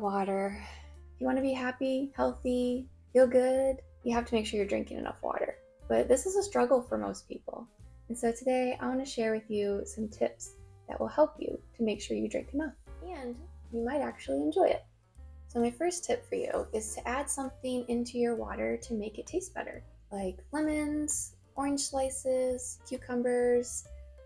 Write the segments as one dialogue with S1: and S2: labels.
S1: water. If you want to be happy, healthy, feel good, you have to make sure you're drinking enough water. But this is a struggle for most people. And so today I want to share with you some tips that will help you to make sure you drink enough. And you might actually enjoy it. So my first tip for you is to add something into your water to make it taste better, like lemons, orange slices, cucumbers.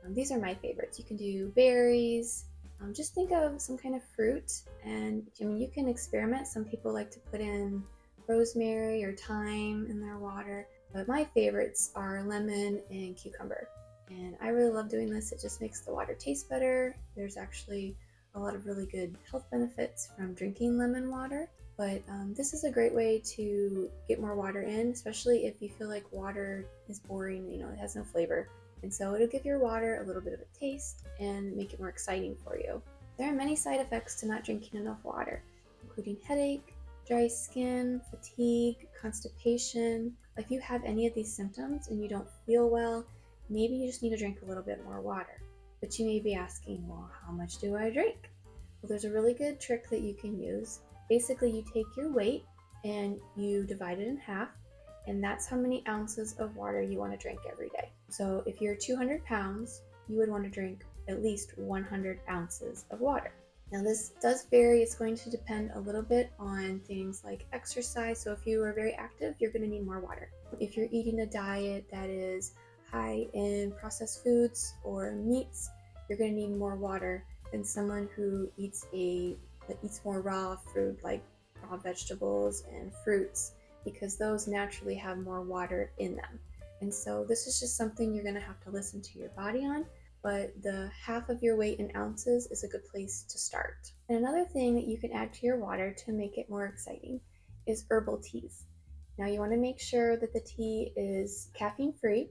S1: These are my favorites. You can do berries. Just think of some kind of fruit, and you can experiment. Some people like to put in rosemary or thyme in their water, but my favorites are lemon and cucumber. And I really love doing this. It just makes the water taste better. There's actually a lot of really good health benefits from drinking lemon water, but this is a great way to get more water in, especially if you feel like water is boring, it has no flavor. And so it'll give your water a little bit of a taste and make it more exciting for you. There are many side effects to not drinking enough water, including headache, dry skin, fatigue, constipation. If you have any of these symptoms and you don't feel well, maybe you just need to drink a little bit more water. But you may be asking, well, how much do I drink? Well, there's a really good trick that you can use. Basically, you take your weight and you divide it in half, and that's how many ounces of water you want to drink every day. So if you're 200 pounds, you would want to drink at least 100 ounces of water. Now this does vary. It's going to depend a little bit on things like exercise. So if you are very active, you're going to need more water. If you're eating a diet that is high in processed foods or meats, you're going to need more water than someone who eats more raw food, like raw vegetables and fruits, because those naturally have more water in them. And so this is just something you're going to have to listen to your body on, but the half of your weight in ounces is a good place to start. And another thing that you can add to your water to make it more exciting is herbal teas. Now you want to make sure that the tea is caffeine free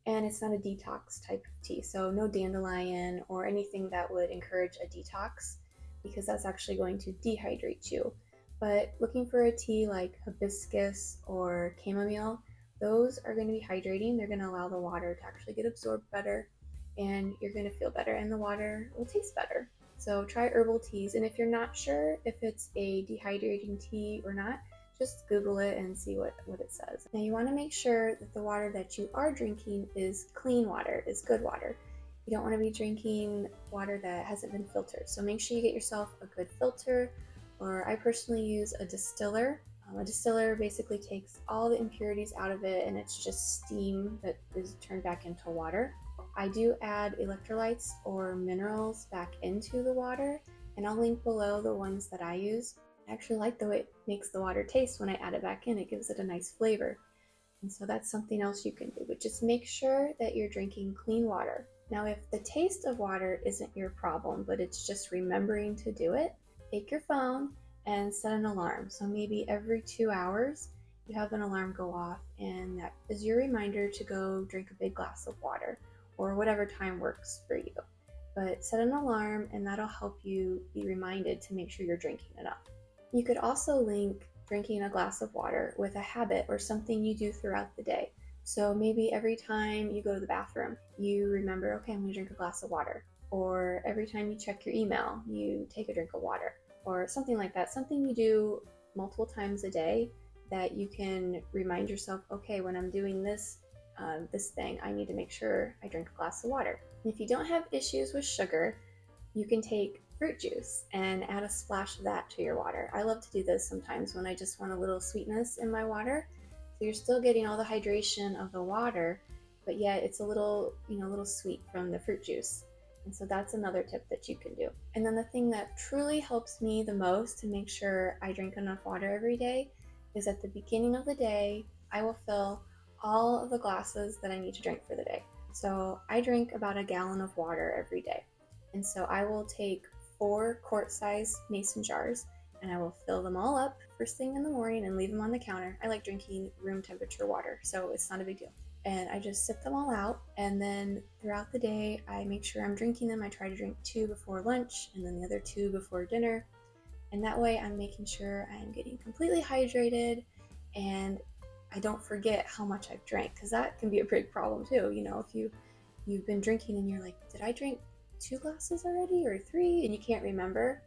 S1: and it's not a detox type of tea. So no dandelion or anything that would encourage a detox, because that's actually going to dehydrate you. But looking for a tea like hibiscus or chamomile, those are going to be hydrating. They're going to allow the water to actually get absorbed better, and you're going to feel better, and the water will taste better. So try herbal teas, and if you're not sure if it's a dehydrating tea or not, just Google it and see what it says. Now you want to make sure that the water that you are drinking is clean water, is good water. You don't want to be drinking water that hasn't been filtered. So make sure you get yourself a good filter, or I personally use a distiller. A distiller basically takes all the impurities out of it, and it's just steam that is turned back into water. I do add electrolytes or minerals back into the water, and I'll link below the ones that I use. I actually like the way it makes the water taste when I add it back in. It gives it a nice flavor. And so that's something else you can do, but just make sure that you're drinking clean water. Now, if the taste of water isn't your problem, but it's just remembering to do it, take your phone and set an alarm. So maybe every 2 hours, you have an alarm go off, and that is your reminder to go drink a big glass of water, or whatever time works for you. But set an alarm, and that'll help you be reminded to make sure you're drinking enough. You could also link drinking a glass of water with a habit or something you do throughout the day. So maybe every time you go to the bathroom, you remember, okay, I'm going to drink a glass of water. Or every time you check your email, you take a drink of water, or something like that. Something you do multiple times a day that you can remind yourself, okay, when I'm doing this thing, I need to make sure I drink a glass of water. And if you don't have issues with sugar, you can take fruit juice and add a splash of that to your water. I love to do this sometimes when I just want a little sweetness in my water. So you're still getting all the hydration of the water, but yet it's a little sweet from the fruit juice. And so that's another tip that you can do. And then the thing that truly helps me the most to make sure I drink enough water every day is at the beginning of the day, I will fill all of the glasses that I need to drink for the day. So I drink about a gallon of water every day. And so I will take 4 quart-size mason jars, and I will fill them all up first thing in the morning and leave them on the counter. I like drinking room temperature water, so it's not a big deal. And I just sip them all out, and then throughout the day, I make sure I'm drinking them. I try to drink 2 before lunch, and then the other 2 before dinner. And that way I'm making sure I am getting completely hydrated, and I don't forget how much I've drank, because that can be a big problem too. If you've been drinking and you're like, did I drink 2 glasses already or 3? And you can't remember.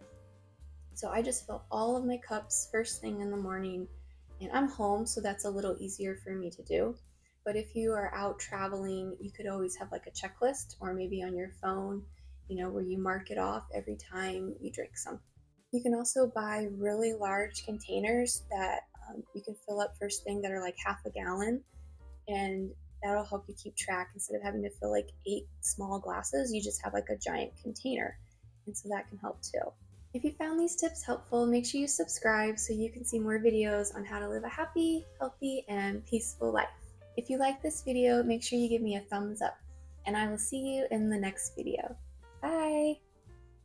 S1: So I just fill all of my cups first thing in the morning, and I'm home, so that's a little easier for me to do. But if you are out traveling, you could always have like a checklist or maybe on your phone, where you mark it off every time you drink some. You can also buy really large containers that you can fill up first thing that are like half a gallon, and that'll help you keep track. Instead of having to fill like 8 small glasses, you just have like a giant container, and so that can help too. If you found these tips helpful, make sure you subscribe so you can see more videos on how to live a happy, healthy, and peaceful life. If you like this video, make sure you give me a thumbs up, and I will see you in the next video. Bye!